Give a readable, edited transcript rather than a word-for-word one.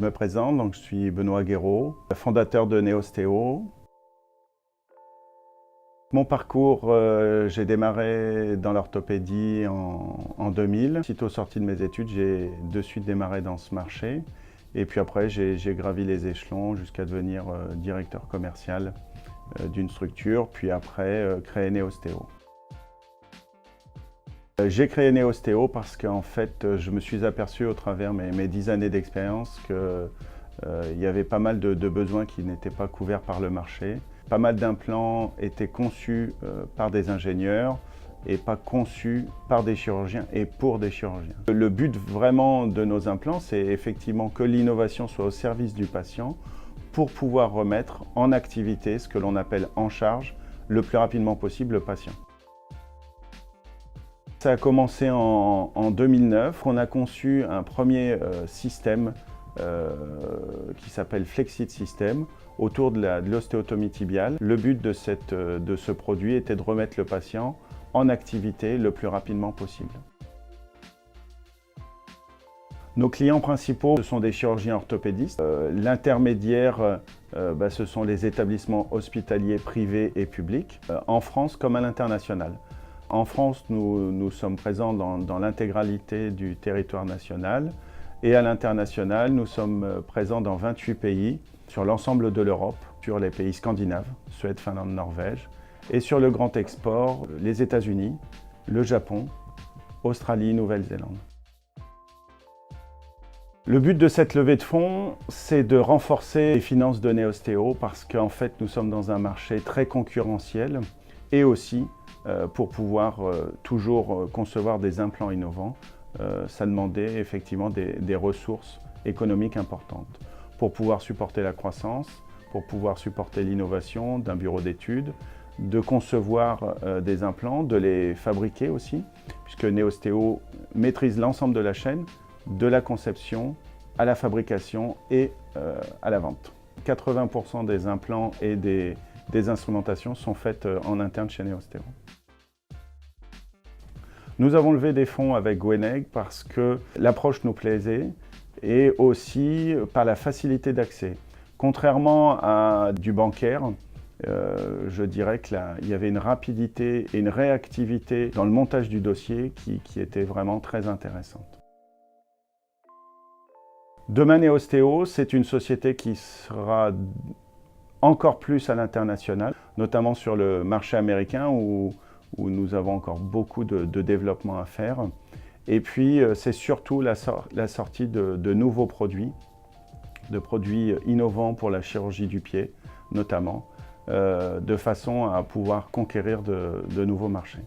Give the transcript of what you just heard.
Je me présente, donc je suis Benoît Guéraud, fondateur de Néostéo. Mon parcours, j'ai démarré dans l'orthopédie en 2000. Aussitôt sorti de mes études, j'ai de suite démarré dans ce marché. Et puis après, j'ai gravi les échelons jusqu'à devenir directeur commercial d'une structure, puis après créer Néostéo. J'ai créé Néostéo parce qu'en fait, je me suis aperçu au travers mes 10 années d'expérience qu'il y avait pas mal de besoins qui n'étaient pas couverts par le marché. Pas mal d'implants étaient conçus par des ingénieurs et pas conçus par des chirurgiens et pour des chirurgiens. Le but vraiment de nos implants, c'est effectivement que l'innovation soit au service du patient pour pouvoir remettre en activité ce que l'on appelle en charge le plus rapidement possible le patient. Ça a commencé en 2009. On a conçu un premier système qui s'appelle Flexit System autour de l'ostéotomie tibiale. Le but de ce produit était de remettre le patient en activité le plus rapidement possible. Nos clients principaux, ce sont des chirurgiens orthopédistes. L'intermédiaire, ce sont les établissements hospitaliers privés et publics, en France comme à l'international. En France, nous sommes présents dans l'intégralité du territoire national et à l'international, nous sommes présents dans 28 pays, sur l'ensemble de l'Europe, sur les pays scandinaves, Suède, Finlande, Norvège, et sur le grand export, les États-Unis, le Japon, Australie, Nouvelle-Zélande. Le but de cette levée de fonds, c'est de renforcer les finances de Néostéo parce qu'en fait, nous sommes dans un marché très concurrentiel et aussi pour pouvoir toujours concevoir des implants innovants, ça demandait effectivement des ressources économiques importantes pour pouvoir supporter la croissance, pour pouvoir supporter l'innovation d'un bureau d'études, de concevoir des implants, de les fabriquer aussi, puisque Néostéo maîtrise l'ensemble de la chaîne, de la conception à la fabrication et à la vente. 80% des implants et des instrumentations sont faites en interne chez Néostéo. Nous avons levé des fonds avec Gweneg parce que l'approche nous plaisait et aussi par la facilité d'accès. Contrairement à du bancaire, je dirais qu'il y avait une rapidité et une réactivité dans le montage du dossier qui était vraiment très intéressante. Demain Néostéo, c'est une société qui sera encore plus à l'international, notamment sur le marché américain où nous avons encore beaucoup de développement à faire. Et puis, c'est surtout la sortie de nouveaux produits, de produits innovants pour la chirurgie du pied, notamment, de façon à pouvoir conquérir de nouveaux marchés.